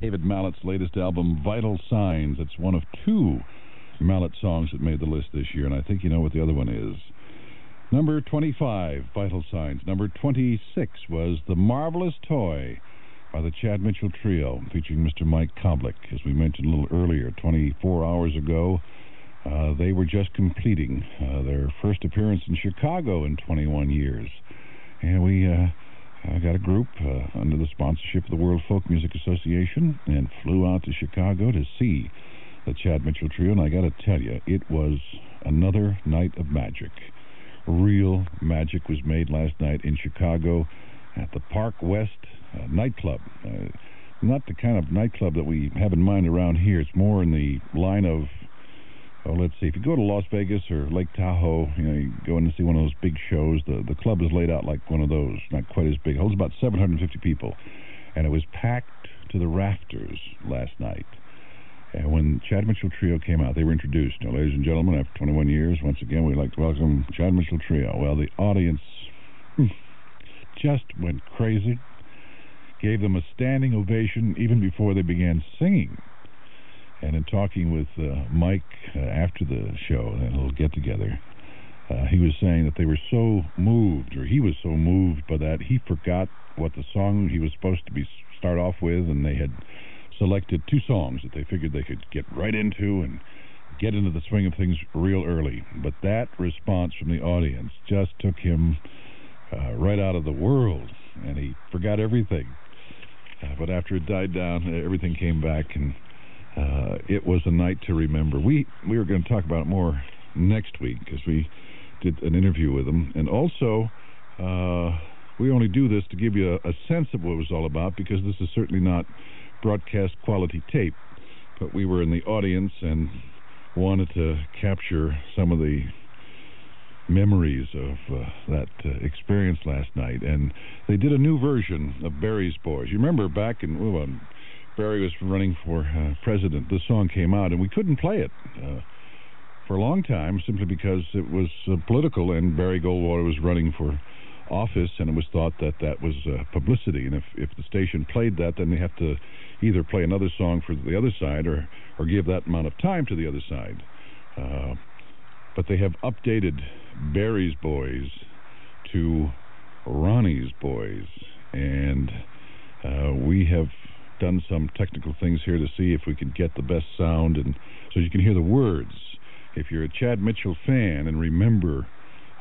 David Mallett's latest album, Vital Signs. It's one of two Mallett songs that made the list this year, and I think you know what the other one is. Number 25, Vital Signs. Number 26 was The Marvelous Toy by the Chad Mitchell Trio, featuring Mr. Mike Koblik. As we mentioned a little earlier, 24 hours ago, they were just completing their first appearance in Chicago in 21 years. And we got a group under the sponsorship of the World Folk Music Association and flew out to Chicago to see the Chad Mitchell Trio. And I got to tell you, it was another night of magic. Real magic was made last night in Chicago at the Park West nightclub. Not the kind of nightclub that we have in mind around here. It's more in the line of, let's see, if you go to Las Vegas or Lake Tahoe, you go in to see one of those big shows, the club is laid out like one of those, not quite as big. It holds about 750 people, and it was packed to the rafters last night. And when Chad Mitchell Trio came out, they were introduced. Now, ladies and gentlemen, after 21 years, once again, we'd like to welcome Chad Mitchell Trio. Well, the audience just went crazy, gave them a standing ovation even before they began singing. And in talking with Mike after the show, that little get-together, he was saying that they were so moved, or he was so moved by that, he forgot what the song he was supposed to start off with, and they had selected two songs that they figured they could get right into and get into the swing of things real early. But that response from the audience just took him right out of the world, and he forgot everything. But after it died down, everything came back, and it was a night to remember. We were going to talk about it more next week because we did an interview with them. And also, we only do this to give you a sense of what it was all about, because this is certainly not broadcast quality tape. But we were in the audience and wanted to capture some of the memories of that experience last night. And they did a new version of Barry's Boys. You remember back in... when Barry was running for president, this song came out, and we couldn't play it for a long time simply because it was political, and Barry Goldwater was running for office, and it was thought that that was publicity. And if the station played that, then they have to either play another song for the other side or give that amount of time to the other side. But they have updated Barry's Boys to Ronnie's Boys, and we have done some technical things here to see if we could get the best sound, and so you can hear the words. If you're a Chad Mitchell fan and remember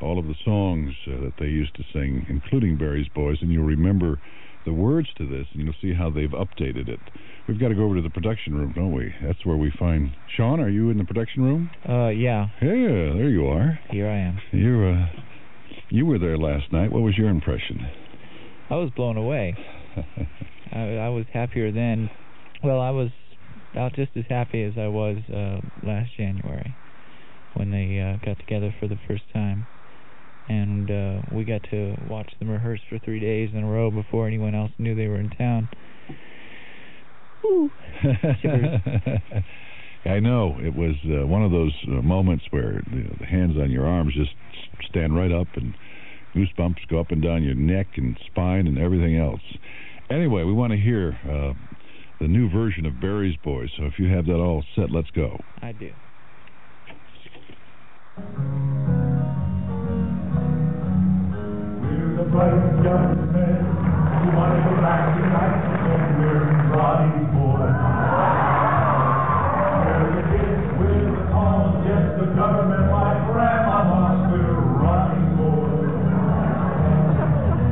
all of the songs that they used to sing, including Barry's Boys, and you'll remember the words to this, and you'll see how they've updated it. We've got to go over to the production room, don't we? That's where we find... Sean, are you in the production room? Yeah. Yeah, there you are. Here I am. You were there last night. What was your impression? I was blown away. I was happier then. Well, I was about just as happy as I was last January when they got together for the first time. And we got to watch them rehearse for 3 days in a row before anyone else knew they were in town. Woo! I know. It was one of those moments where the hands on your arms just stand right up, and goosebumps go up and down your neck and spine and everything else. Anyway, we want to hear the new version of Barry's Boys, so if you have that all set, let's go. I do. We're the bright young men who want to go back to life, and we're Ronnie's Boys. We're the kids with the calls, yes, the government like grandmamas, we're Ronnie's Boys.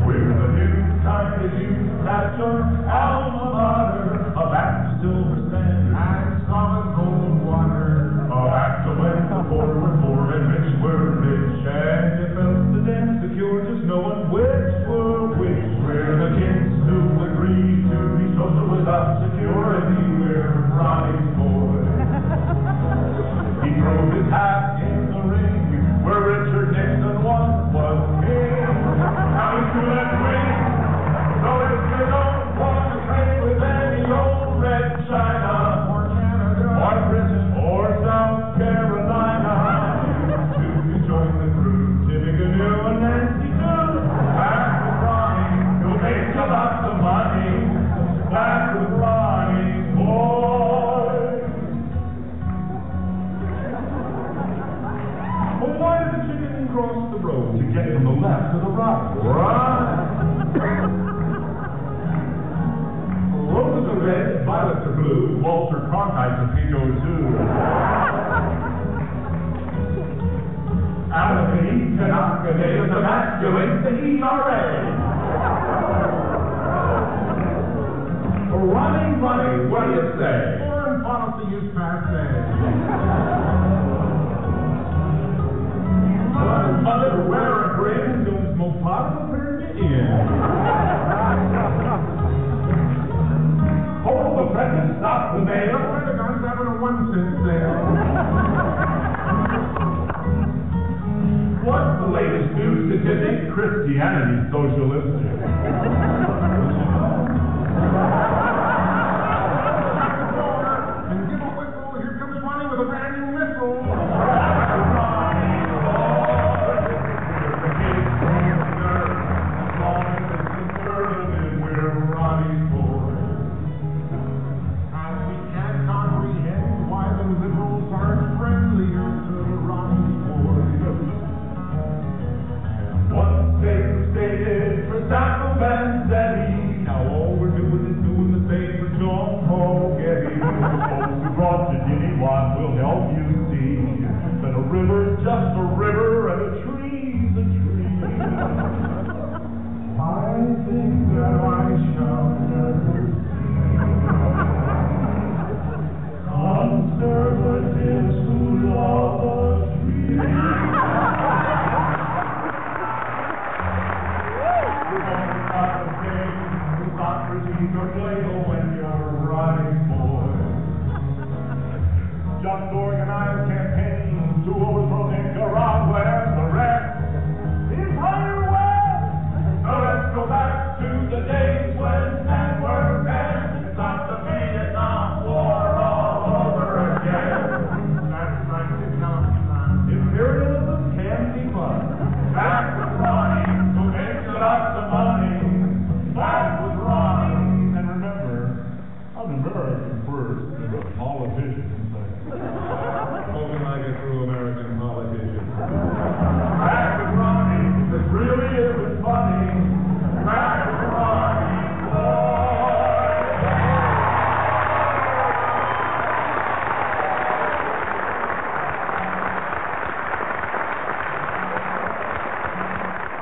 We're the new kind of youth that's your alma mater, a back to silver sand and solid gold water, a back to when the poor were poor and rich were rich, and you felt the damn secure just knowing which were which. We're the kids who agreed to be social without security, we're Ronnie's Boys. He drove his hat in the ring where Richard Nixon once was king. Now he's through that ring. So if you don't want to trade with any old red China, or Canada, or Britain, or South Carolina, you join the crew, Tippecanoe and Nancy Drew. Back with Ronnie, you'll make you lots of money. Back with Ronnie. the road to get from the left to the right. Right. Roses are red, violets are blue, Walter Cronkite's a pingo too. Alabama, Tanaka, there's a masculine, the ERA. Running, running, what do you say? Foreign policy is passe. Mother, wear a grin, don't smoke pot, will turn you in. Hold the present, stop the mail. Where the guns having a 1-cent sale? What's the latest news statistic? Christianity socialistic.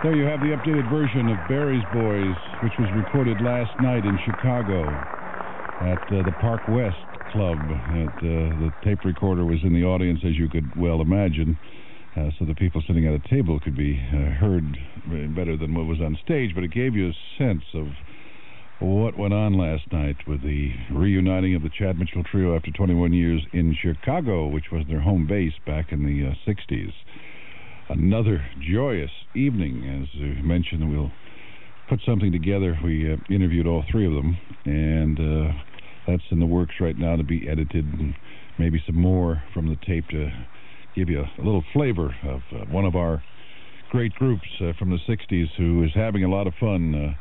There you have the updated version of Barry's Boys, which was recorded last night in Chicago at the Park West Club. The tape recorder was in the audience, as you could well imagine, so the people sitting at a table could be heard better than what was on stage, but it gave you a sense of what went on last night with the reuniting of the Chad Mitchell Trio after 21 years in Chicago, which was their home base back in the 60s. Another joyous evening. As we mentioned, we'll put something together. We interviewed all three of them, and that's in the works right now to be edited, and maybe some more from the tape to give you a little flavor of one of our great groups from the 60s who is having a lot of fun.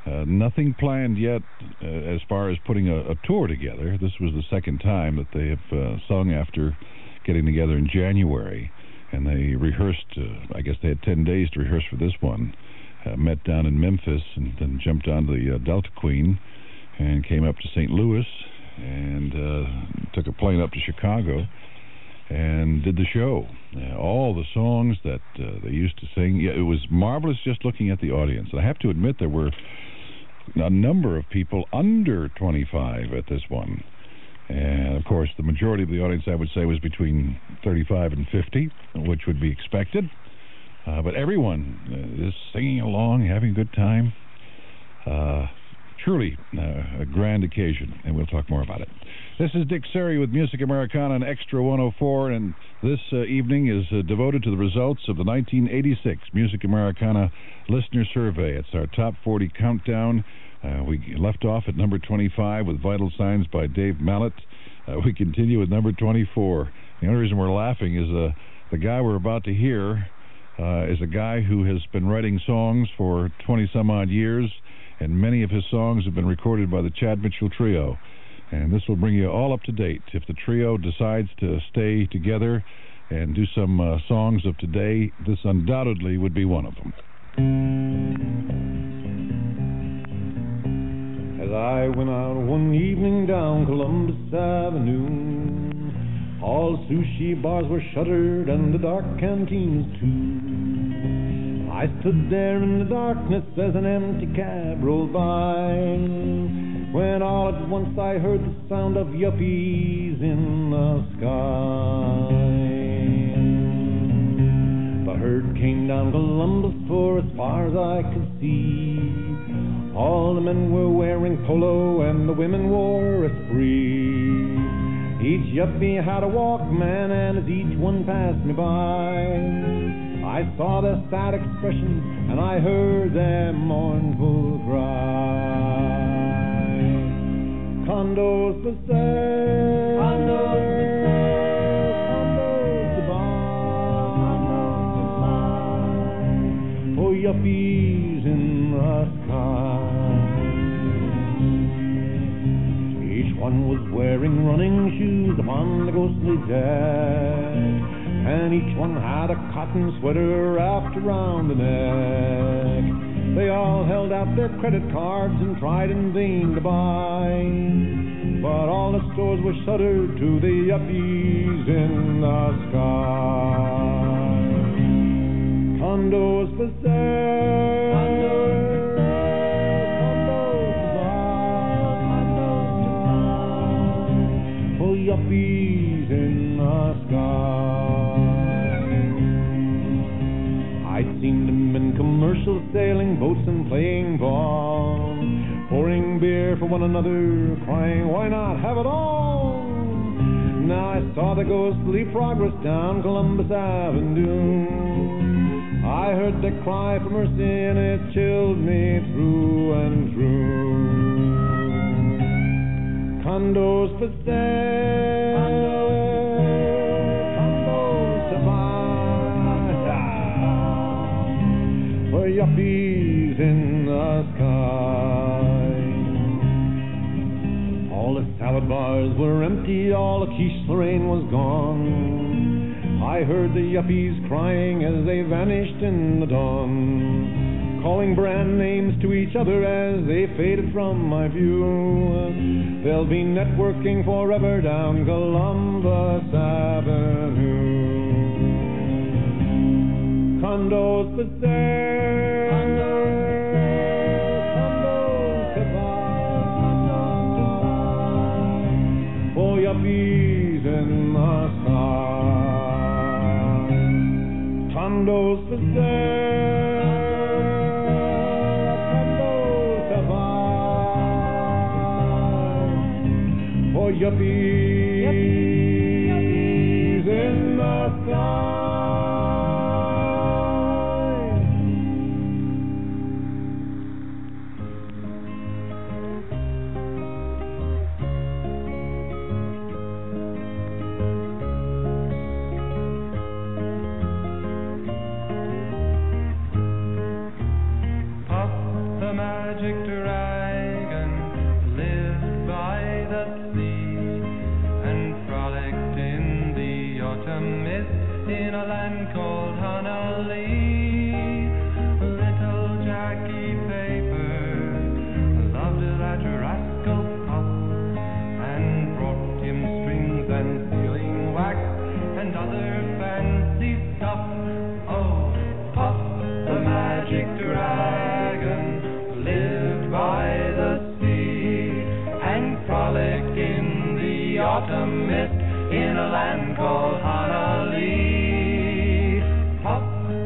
Nothing planned yet as far as putting a tour together. This was the second time that they have sung after getting together in January. And they rehearsed, I guess they had 10 days to rehearse for this one. Met down in Memphis and then jumped on the Delta Queen and came up to St. Louis and took a plane up to Chicago and did the show. All the songs that they used to sing. Yeah, it was marvelous just looking at the audience. And I have to admit there were a number of people under 25 at this one. And, of course, the majority of the audience, I would say, was between 35 and 50, which would be expected. But everyone is singing along, having a good time. Truly a grand occasion, and we'll talk more about it. This is Dick Cerri with Music Americana on Extra 104, and this evening is devoted to the results of the 1986 Music Americana Listener Survey. It's our Top 40 countdown. We left off at number 25 with Vital Signs by Dave Mallet. We continue with number 24. The only reason we're laughing is the guy we're about to hear is a guy who has been writing songs for 20-some-odd years, and many of his songs have been recorded by the Chad Mitchell Trio. And this will bring you all up to date. If the trio decides to stay together, and do some songs of today. This undoubtedly would be one of them. As I went out one evening down Columbus Avenue, all sushi bars were shuttered and the dark canteens too. I stood there in the darkness as an empty cab rolled by, when all at once I heard the sound of yuppies in the sky. The herd came down Columbus for as far as I could see. All the men were wearing polo and the women wore a spree. Each yuppie had a Walkman, and as each one passed me by, I saw their sad expressions and I heard their mournful cry. Condos for sale, condos for sale, condos to buy, for yuppies in the sky. Each one was wearing running shoes upon the ghostly deck, and each one had a cotton sweater wrapped around the neck. They all held out their credit cards and tried in vain to buy, but all the stores were shuttered to the yuppies in the sky. Condos for sale, condos to buy, for yuppies in the sky. I'd seen them in commercials, sailing boats and playing ball, pouring beer for one another, crying, why not have it all? Now I saw the ghostly progress down Columbus Avenue. I heard the cry for mercy and it chilled me through and through. Condos for sale, condos to buy, for yuppies in the sky. All the salad bars were empty, all the quiche Lorraine was gone. I heard the yuppies crying as they vanished in the dawn, calling brand names to each other as they faded from my view. They'll be networking forever down Columbus Avenue. Condos for sale, condos to buy, for yuppies in the sky. Condos for sale, condos to buy, for yuppies in the sky. In a land called Honolulu, little Jackie Paper loved that rascal Pop, and brought him strings and sealing wax and other fancy stuff. Oh, Pop, the magic dragon, lived by the sea and frolicked in the autumn mist in a land called Honolulu. Pop,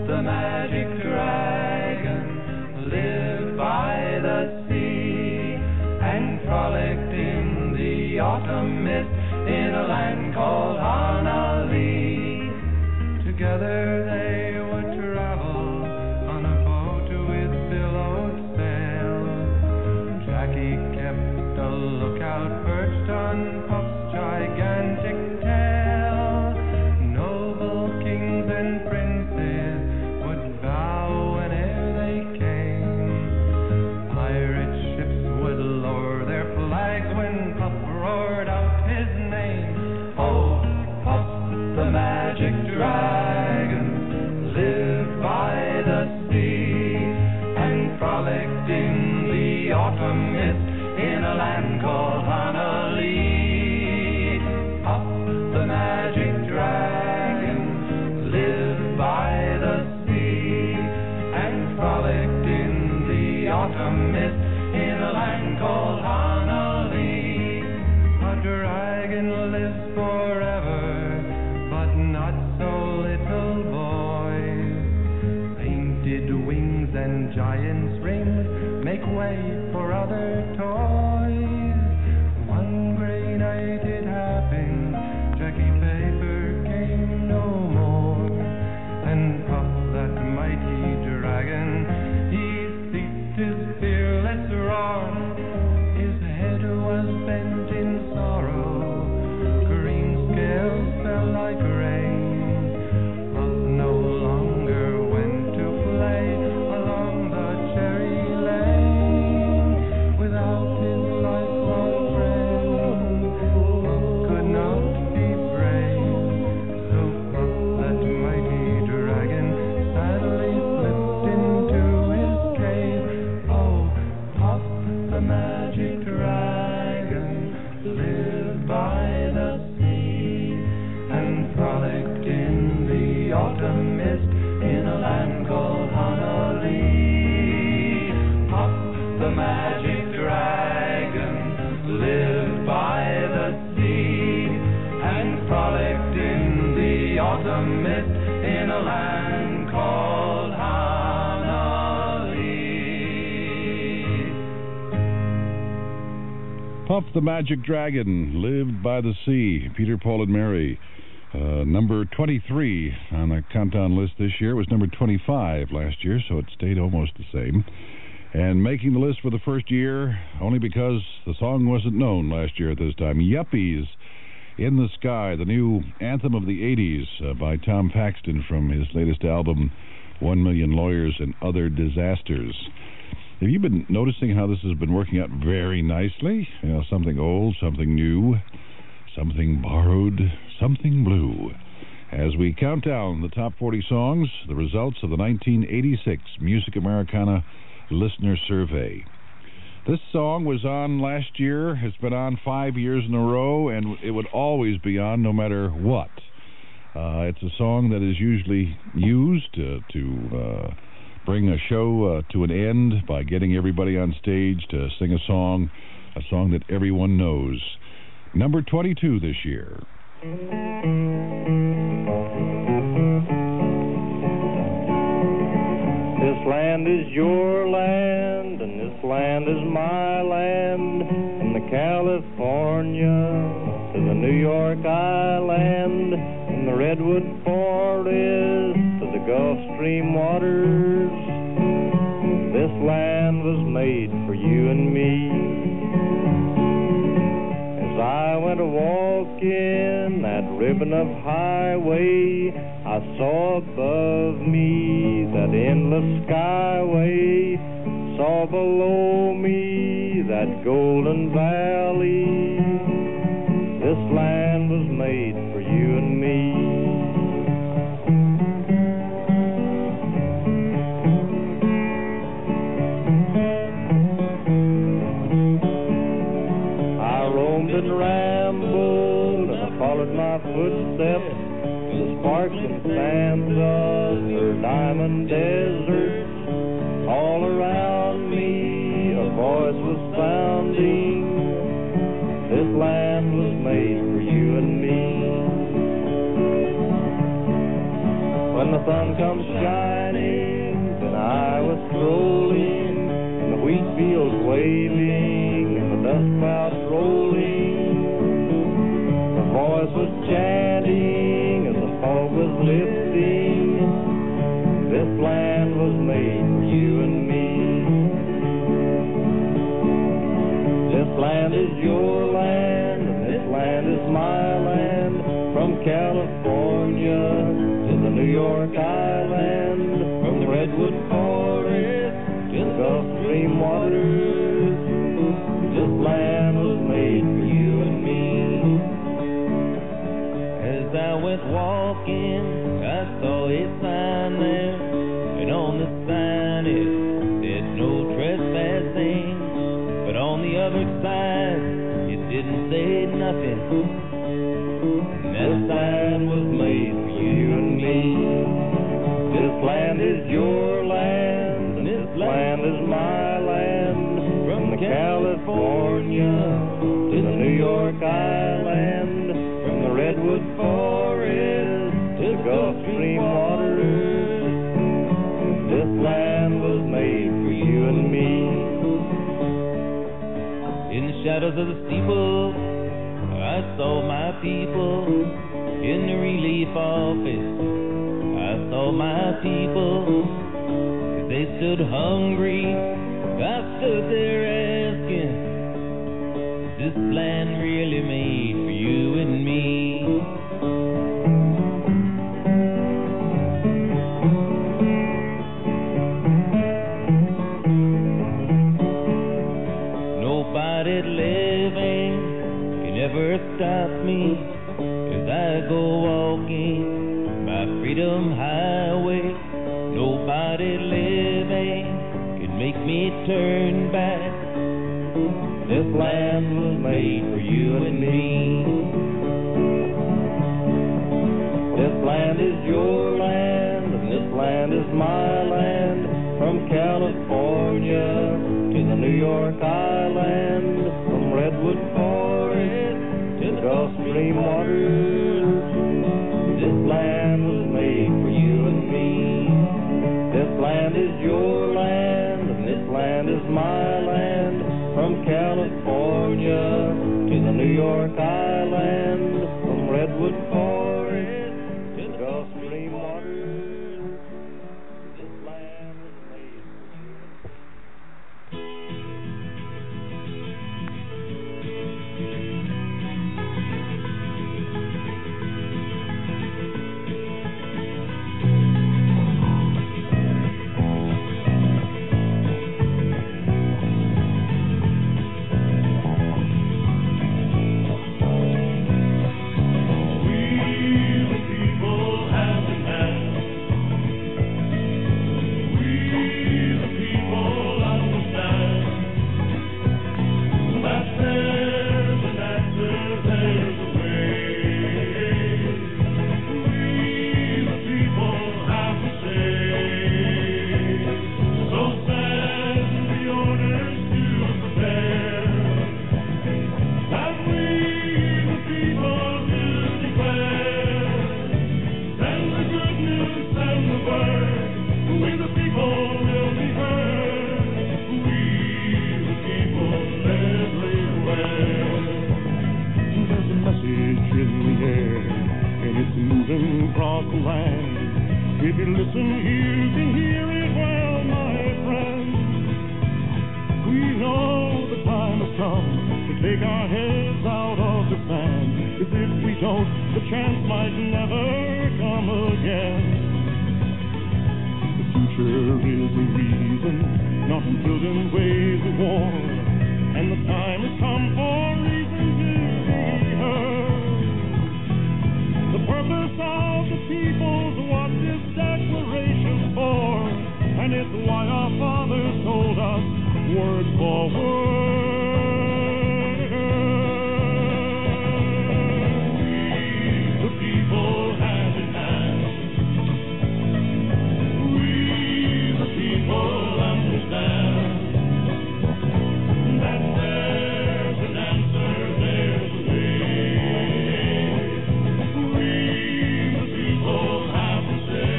the magic dragon, lived by the sea and frolicked in the autumn mist in a land called Honolulu. Together they would travel on a boat with billowed sail. Jackie kept a lookout perched on Pop's gigantic tail. Noble kings and princes would bow whenever they came. Pirate ships would lower their flags when Pop roared out his name. Oh, Pop, the magic dragon, the autumn mist in a land called Honolulu. Up the magic dragon lived by the sea and frolicked in the autumn mist in a land called Honolulu. A dragon lives forever, but not so little boys. Painted wings and giant's rings make way for other toys. One gray night it happened, Jackie Paper came no more, and Puff, that mighty dragon, he ceased his fearless roar. His head was bent in sorrow, green scales fell like rain. Puff no longer went to play along the cherry lane. Without his lifelong friend, Puff could not be brave. So Puff, that mighty dragon, sadly slipped into his cave. Oh, Puff, the magic dragon, lived by the sea and frolicked in the autumn mist in a land called Honolulu. Puff, the magic dragon, lived by the sea and frolicked in the autumn mist in a land called Honolulu. Puff the Magic Dragon lived by the sea. Peter, Paul, and Mary. Number 23 on the countdown list this year. It was number 25 last year, so it stayed almost the same. And making the list for the first year, only because the song wasn't known last year at this time. Yuppies, In the Sky, the new anthem of the 80s by Tom Paxton from his latest album, 1 Million Lawyers and Other Disasters. Have you been noticing how this has been working out very nicely? You know, something old, something new, something borrowed, something blue. As we count down the top 40 songs, the results of the 1986 Music Americana Listener Survey. This song was on last year. It's been on 5 years in a row, and it would always be on no matter what. It's a song that is usually used to bring a show to an end by getting everybody on stage to sing a song that everyone knows. Number 22 this year. This land is your land, and this land is my land. From the California to the New York Island, from the Redwood Forest to the Gulf Stream waters. This land was made for you and me. As I went a-walking that ribbon of highway, I saw above me that endless skyway, saw below me that golden valley. This land was made for you and me. I roamed and rambled, and I followed my footsteps to the sparks and sands of her diamond deserts. All around me a voice was sounding. This land was made for you and me. When the sun comes shining, then I was strolling, and the wheat fields waving, and the dust clouds rolling. The voice was chanting as the fog was lifting. This land was made for you and me. This land is your land, and this land is my land. From California to the New York Island, from the Redwood Forest to the Gulf Stream waters. This land was made for you and me. As I went walking, I saw a sign there, and on the sign it said no trespassing. other side, it didn't say nothing. That sign was made for you and me. This land is your land, and this land is my land. From California to the New York Island, from the redwood forest to the Gulf Stream waters, this land was made for you and me. In the shadows of the steeple, I saw my people. In the relief office, I saw my people. They stood hungry, I stood there asking, is this land really made for you and me? Nobody living can ever stop me as I go walking my freedom highway. Nobody living can make me turn back. This land was made for you and me. This land is your land, and this land is my land. From California to the New York Island, from redwood forest to the Gulf Stream waters, this land was made for you and me. This land is your land, and this land is my land. From California to the New York Island, from redwood forest to the Gulf Stream waters, this land was made for you. Across the land, if you listen, you can hear it well, my friend. We know the time has come to take our heads out of the sand, 'cause if we don't, the chance might never come again. The future is a reason, not built in ways of war, and the time has come for reason to be heard. The purpose of the people's what this declaration's for, and it's why our fathers told us word for word. We, the people, hand in hand. We, the people, understand that there's an answer, there's a way. We, the people, have to say.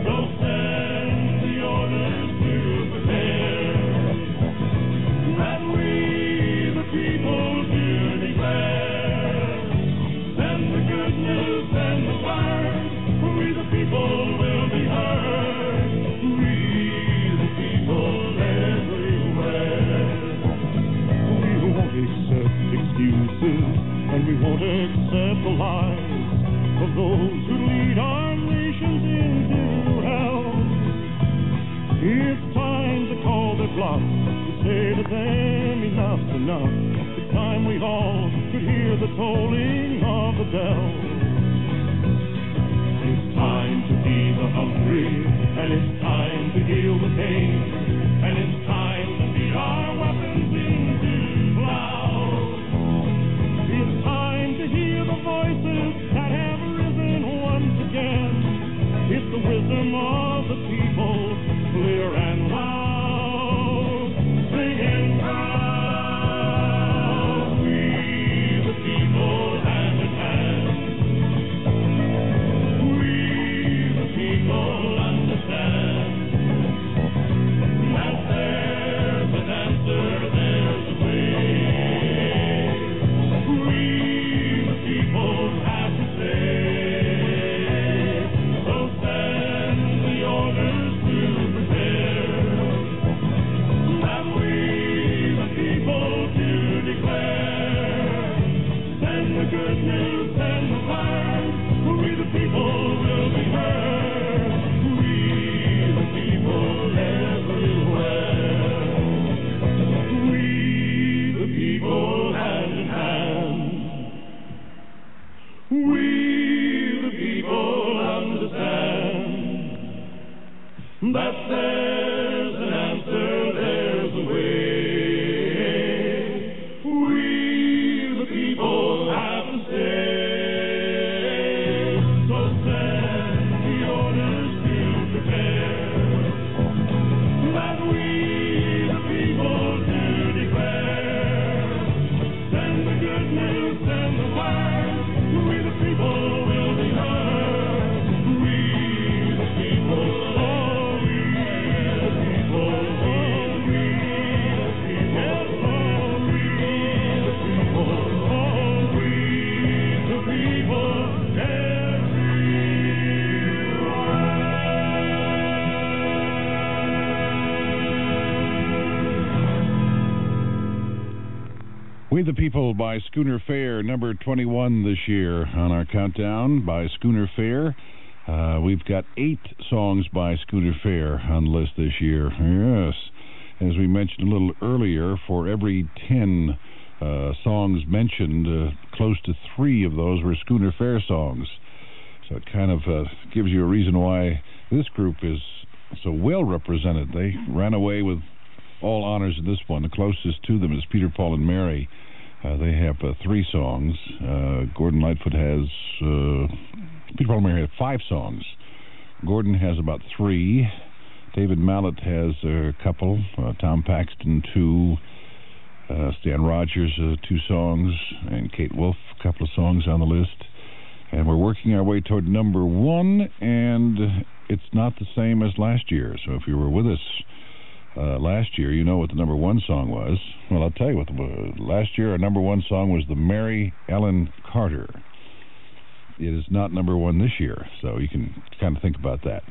So send the orders to prepare, that we, the people, do declare. Send the good news, send the word. We, the people, will be heard. We, the people, everywhere. We won't accept excuses, and we won't accept the lies of those who lead our nations into hell. It's time to call their bluff, to say to them enough's enough. It's time we all could hear the tolling of the bell. It's time to feed the hungry, and it's time to heal the pain, and it's time to feed our We the People by Schooner Fair, number 21 this year on our countdown by Schooner Fair. We've got 8 songs by Schooner Fair on the list this year. Yes. As we mentioned a little earlier, for every 10 songs mentioned, close to 3 of those were Schooner Fair songs. So it kind of gives you a reason why this group is so well represented. They ran away with all honors in this one. The closest to them is Peter, Paul, and Mary. They have 3 songs. Gordon Lightfoot has... Peter, Paul, and Mary have 5 songs. Gordon has about 3. David Mallet has a couple. Tom Paxton, 2. Stan Rogers, 2 songs. And Kate Wolf, a couple of songs on the list. And we're working our way toward number 1, and it's not the same as last year. So if you were with us last year, you know what the number 1 song was. Well, I'll tell you what. Last year, our number 1 song was the Mary Ellen Carter. It is not number 1 this year, so you can kind of think about that.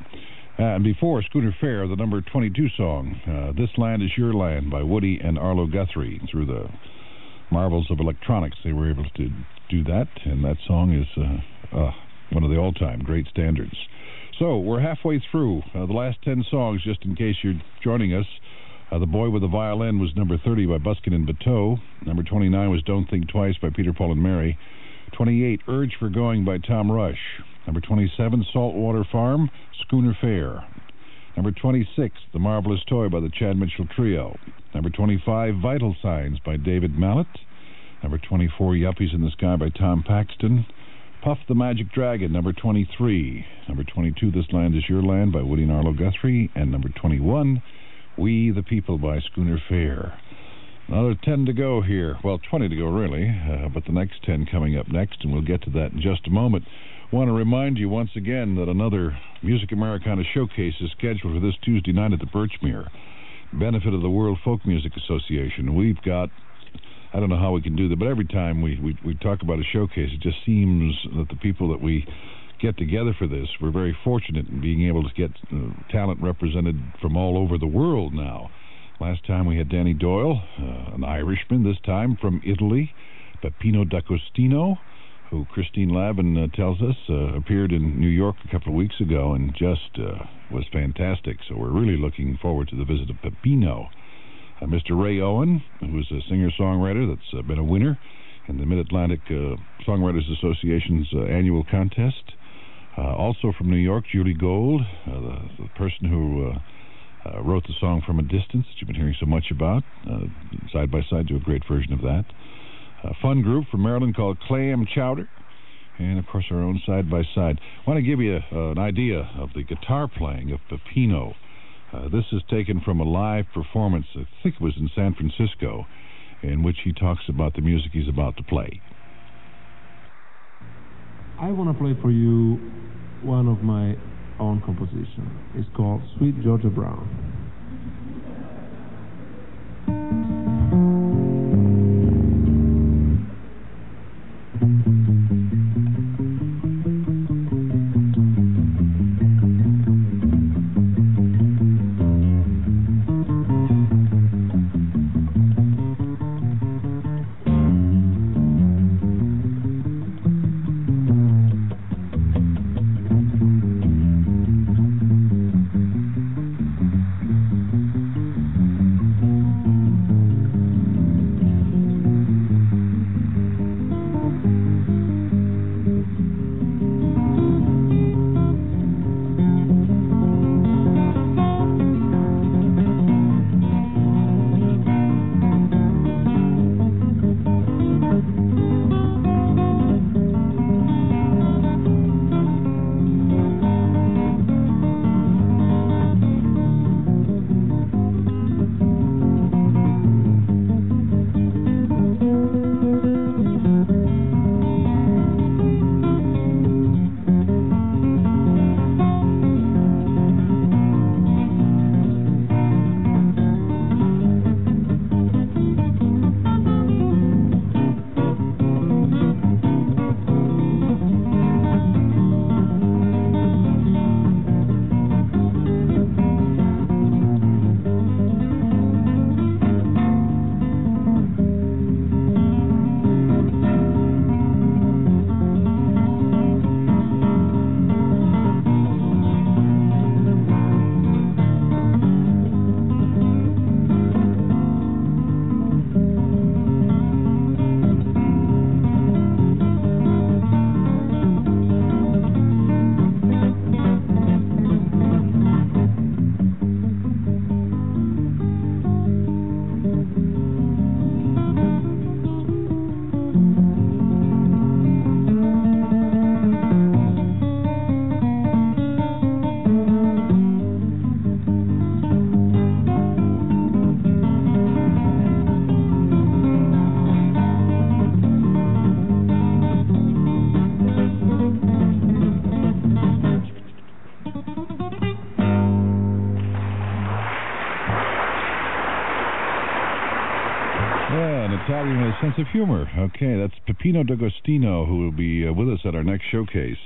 And before Schooner Fair, the number 22 song, This Land Is Your Land by Woody and Arlo Guthrie. Through the marvels of electronics, they were able to do that, and that song is one of the all-time great standards. So we're halfway through the last 10 songs, just in case you're joining us. The Boy with the Violin was number 30 by Buskin and Bateau. Number 29 was Don't Think Twice by Peter, Paul, and Mary. 28, Urge for Going by Tom Rush. Number 27, Saltwater Farm, Schooner Fair. Number 26, The Marvelous Toy by the Chad Mitchell Trio. Number 25, Vital Signs by David Mallet. Number 24, Yuppies in the Sky by Tom Paxton. Puff the Magic Dragon, number 23. Number 22, This Land Is Your Land by Woody and Arlo Guthrie. And number 21, We the People by Schooner Fair. Another 10 to go here. Well, 20 to go, really. But the next 10 coming up next, and we'll get to that in just a moment. Want to remind you once again that another Music Americana showcase is scheduled for this Tuesday night at the Birchmere. Benefit of the World Folk Music Association. We've got... I don't know how we can do that, but every time we talk about a showcase, it just seems that the people that we get together for this, we're very fortunate in being able to get talent represented from all over the world now. Last time we had Danny Doyle, an Irishman, this time from Italy, Peppino D'Agostino, who Christine Lavin tells us appeared in New York a couple of weeks ago and just was fantastic. So we're really looking forward to the visit of Peppino. Mr. Ray Owen, who is a singer-songwriter that's been a winner in the Mid-Atlantic Songwriters Association's annual contest. Also from New York, Julie Gold, the person who wrote the song From a Distance that you've been hearing so much about. Side by Side do a great version of that. A fun group from Maryland called Clam Chowder. And, of course, our own Side by Side. I want to give you an idea of the guitar playing of Peppino. This is taken from a live performance, I think it was in San Francisco, in which he talks about the music he's about to play. I want to play for you one of my own compositions. It's called Sweet Georgia Brown. Yeah, an Italian with a sense of humor. Okay, that's Peppino D'Agostino, who will be with us at our next showcase.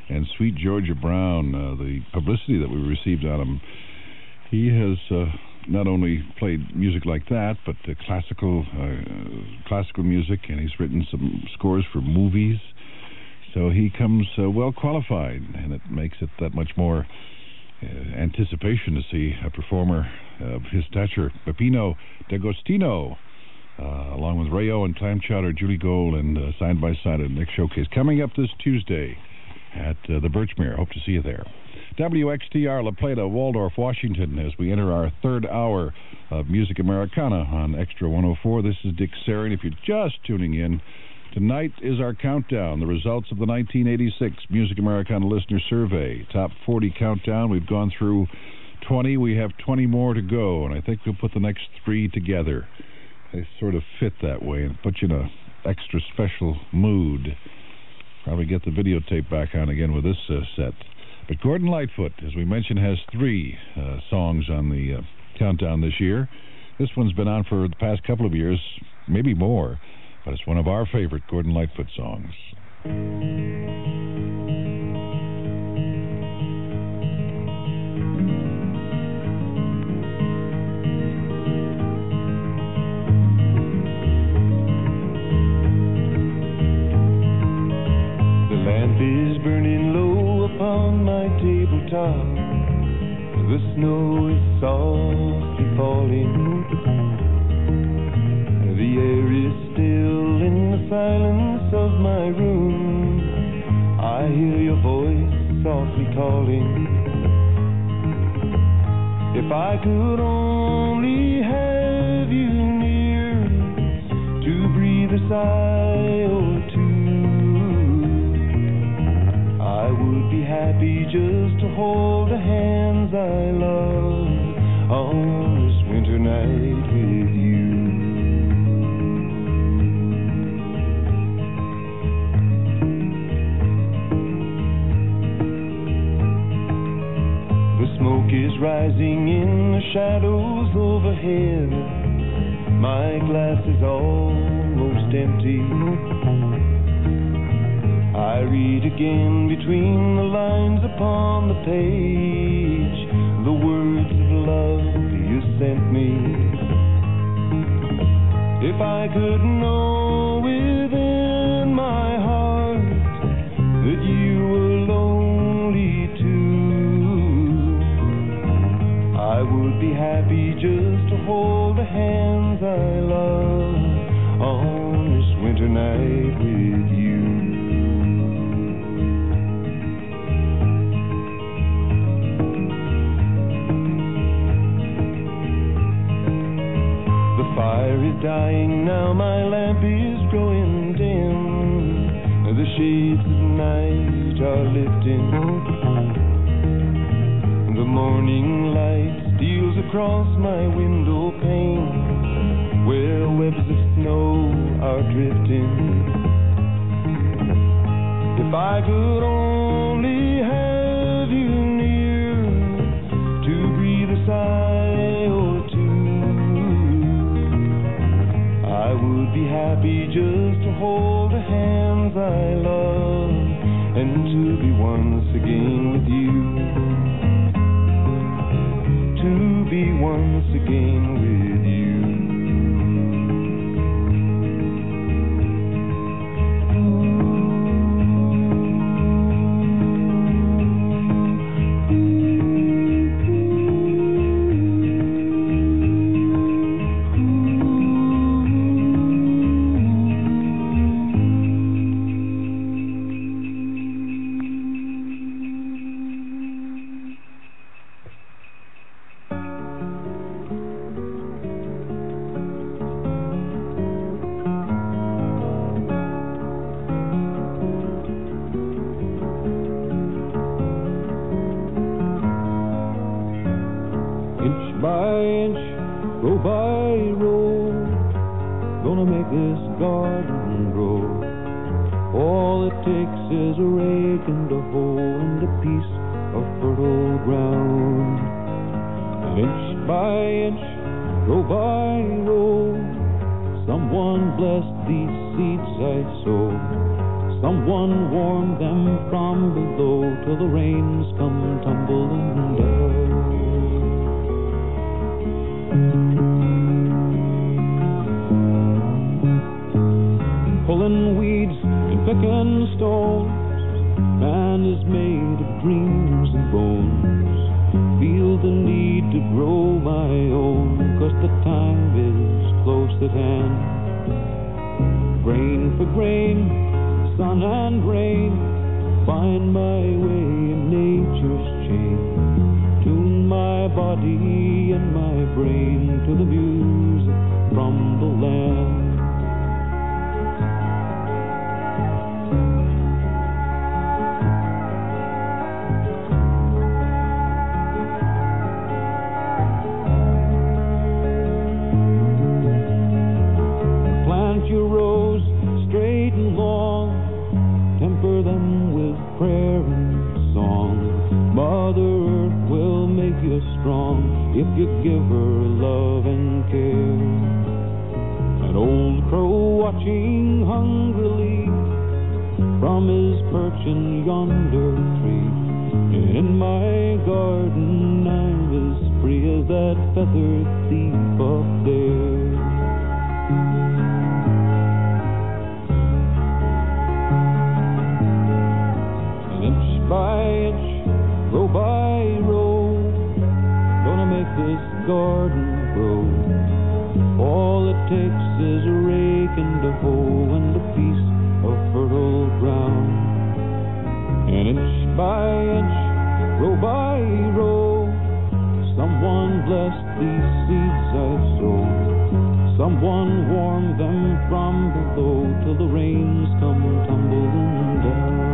And Sweet Georgia Brown, the publicity that we received on him, he has not only played music like that, but classical music, and he's written some scores for movies. So he comes well qualified, and it makes it that much more anticipation to see a performer of his stature, Peppino D'Agostino, along with Rayo and Clam Chowder, Julie Gold, and Side by Side at the next showcase coming up this Tuesday at the Birchmere. Hope to see you there. WXTR La Plata, Waldorf, Washington, as we enter our third hour of Music Americana on Extra 104. This is Dick Cerri, and if you're just tuning in, tonight is our countdown, the results of the 1986 Music Americana Listener Survey. Top 40 countdown. We've gone through 20. We have 20 more to go, and I think we'll put the next three together. They sort of fit that way and put you in an extra special mood. Probably get the videotape back on again with this set. But Gordon Lightfoot, as we mentioned, has three songs on the countdown this year. This one's been on for the past couple of years, maybe more, but it's one of our favorite Gordon Lightfoot songs. The lamp is burning low upon my tabletop. The snow is softly falling. The air is still in the silence of my room. I hear your voice softly calling. If I could only have you near to breathe a sigh or two, I would be happy just to hold the hands I love on this winter night with you. The smoke is rising in the shadows overhead. My glass is almost empty. I read again between the lines upon the page the words of love you sent me. If I could know within my heart that you were lonely too, I would be happy just to hold the hands I love on this winter night with you. The fire is dying now, my lamp is growing dim. The shades of night are lifting. The morning light steals across my window pane, where webs of snow are drifting. If I could only have you near to breathe a sigh or two, I would be happy just to hold the hands I love and to be once again with you. To be once again with you. by inch, row by row, gonna make this garden grow. All it takes is a rake and a hoe and a piece of fertile ground. And inch by inch, row by row, some bless these seeds I sow. Someone warm them from below till the rains come tumbling down. Pulling weeds and picking stones, man is made of dreams and bones. Feel the need to grow my own, 'cause the time is close at hand. Grain for grain, sun and rain, find my way in nature's chain. Tune my body and my brain to the music from the land. Plant your rows straight and long, temper them with prayer and song. Mother Earth will make you strong if you give her love and care. An old crow watching hungrily from his perch in yonder tree. And in my garden I'm as free as that feathered thief up there. By inch, row by row, gonna make this garden grow. All it takes is a rake and a hoe and a piece of fertile ground. And inch by inch, row by row, someone bless these seeds I sow. Someone warm them from below till the rains come tumbling down.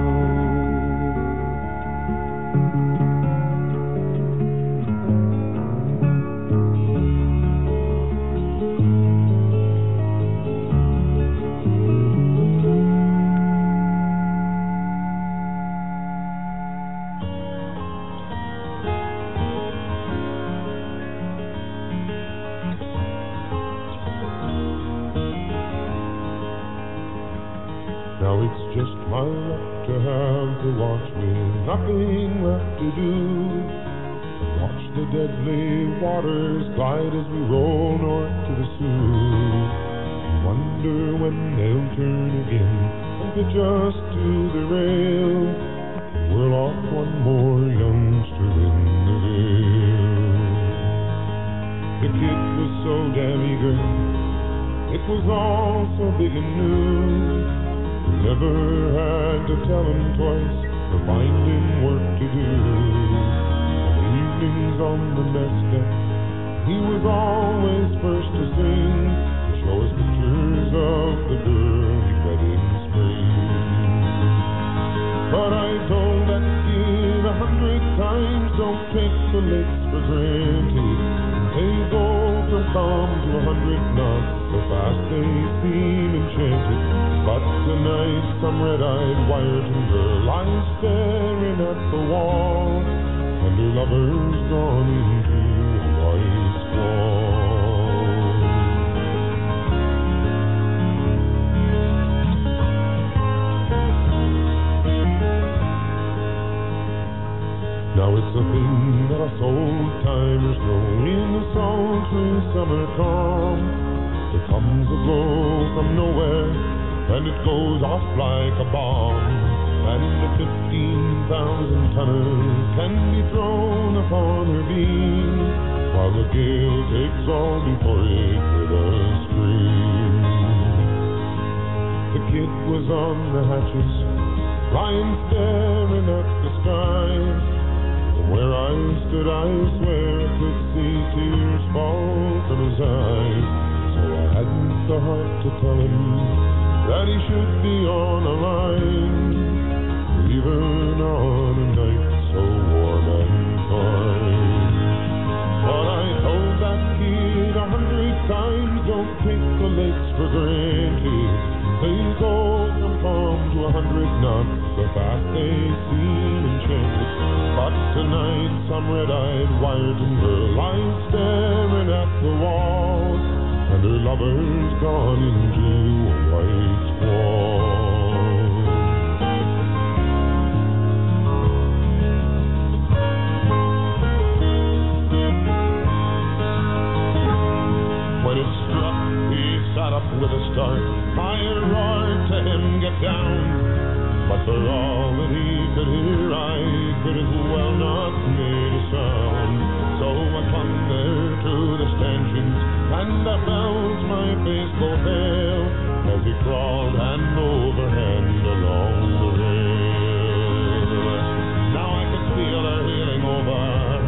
Now it's just my luck to have the watch with nothing left to do. Watch the deadly waters glide as we roll north to the Sioux. Wonder when they'll turn again and pitch us to the rail. We're off one more youngster in the gale. The kid was so damn eager, it was all so big and new. Never had to tell him twice to find him work to do. And evenings on the mess deck, he was always first to sing, to show us pictures of the girl he met in spring. But I told that kid 100 times, don't take the licks for granted. They go from calm to 100 knots, so fast they seem enchanted. But tonight some red-eyed Wyerton girl lies staring at the wall, and her lover's gone into a white squall. Now it's a thing that us old-timers know in the sultry summer calm. There comes a blow from nowhere, and it goes off like a bomb, and the 15,000-tonner can be thrown upon her beam, while the gale takes all before it could scream. The kid was on the hatches, lying staring at the sky. From where I stood, I swear I could see tears fall from his eyes. So I hadn't the heart to tell him that he should be on a line, even on a night so warm and fine. But I told that kid 100 times, don't take the lakes for granted. They go from calm to 100 knots, so fast they seem enchanted. But tonight some red-eyed Wyerton girl lies staring at the wall, and and her lover's gone into a white squall. When it struck, he sat up with a start. I roared to him, get down. But for all that he could hear, I could as well not made a sound. So I clung there to the stanchions, and I felt my face go pale as he crawled hand over hand along the rail. Now I could feel her heeling over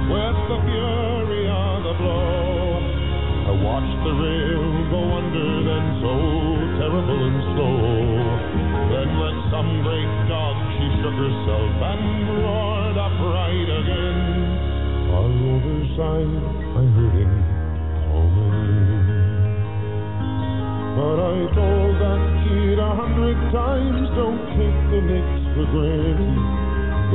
with the fury of the blow. I watched the rail go under, then so terrible and slow. Then like some great dog she shook herself and roared upright again. On the other side I heard him call my name. But I told that kid 100 times, don't take the licks for granted.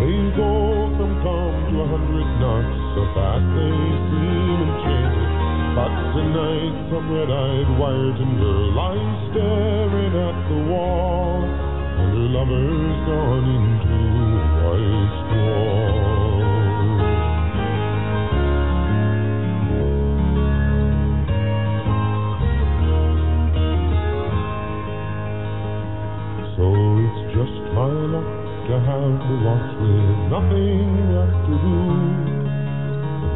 They go from calm to 100 knots, so fast they seem enchanted. But tonight some red-eyed Wyerton girl lies staring at the wall, and her lover's gone into a white squall. So it's just my luck to have the watch with nothing left to do.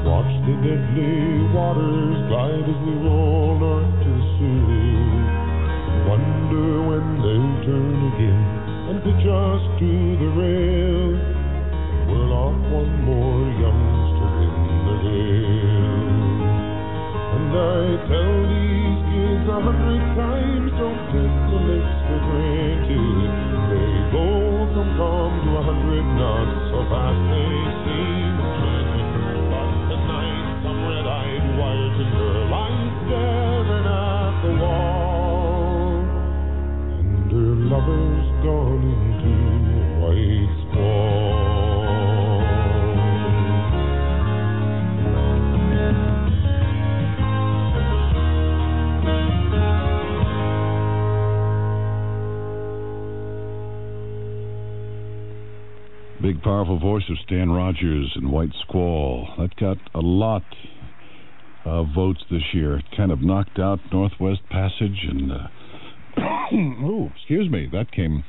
Watch the deadly waters glide as we roll north to the Sioux. Wonder when they'll turn again and pitch us to the rail. We'll lock one more youngster in the gale. And I tell these kids 100 times, don't take the licks for granted. They go from calm to 100 knots, so fast they seem enchanted. But tonight some red-eyed Wyerton girl lies staring at the wall, and her lover's gone into a white squall. Big, powerful voice of Stan Rogers in White Squall. That got a lot of votes this year. It kind of knocked out Northwest Passage and... oh, excuse me. That came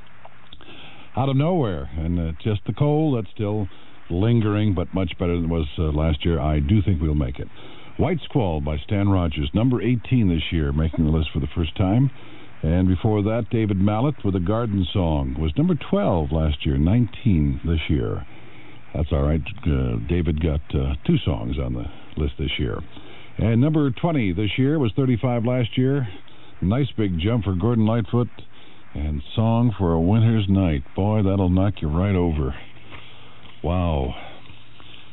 out of nowhere. And just the cold, that's still lingering, but much better than it was last year. I do think we'll make it. White Squall by Stan Rogers, number 18 this year, making the list for the first time. And before that, David Mallet with a Garden Song was number 12 last year, 19 this year. That's all right. David got 2 songs on the list this year. And number 20 this year was 35 last year. Nice big jump for Gordon Lightfoot. And Song for a Winter's Night. Boy, that'll knock you right over. Wow.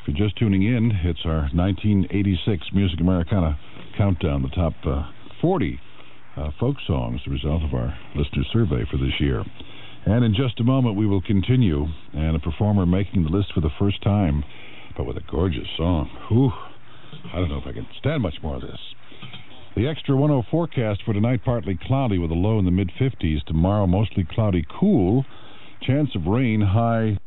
If you're just tuning in, it's our 1986 Music Americana countdown, the top 40 folk songs, the result of our listener survey for this year. And in just a moment we will continue, and a performer making the list for the first time, but with a gorgeous song. Whew, I don't know if I can stand much more of this. The Extra 104 forecast for tonight: partly cloudy with a low in the mid-50s. Tomorrow mostly cloudy, cool. Chance of rain, high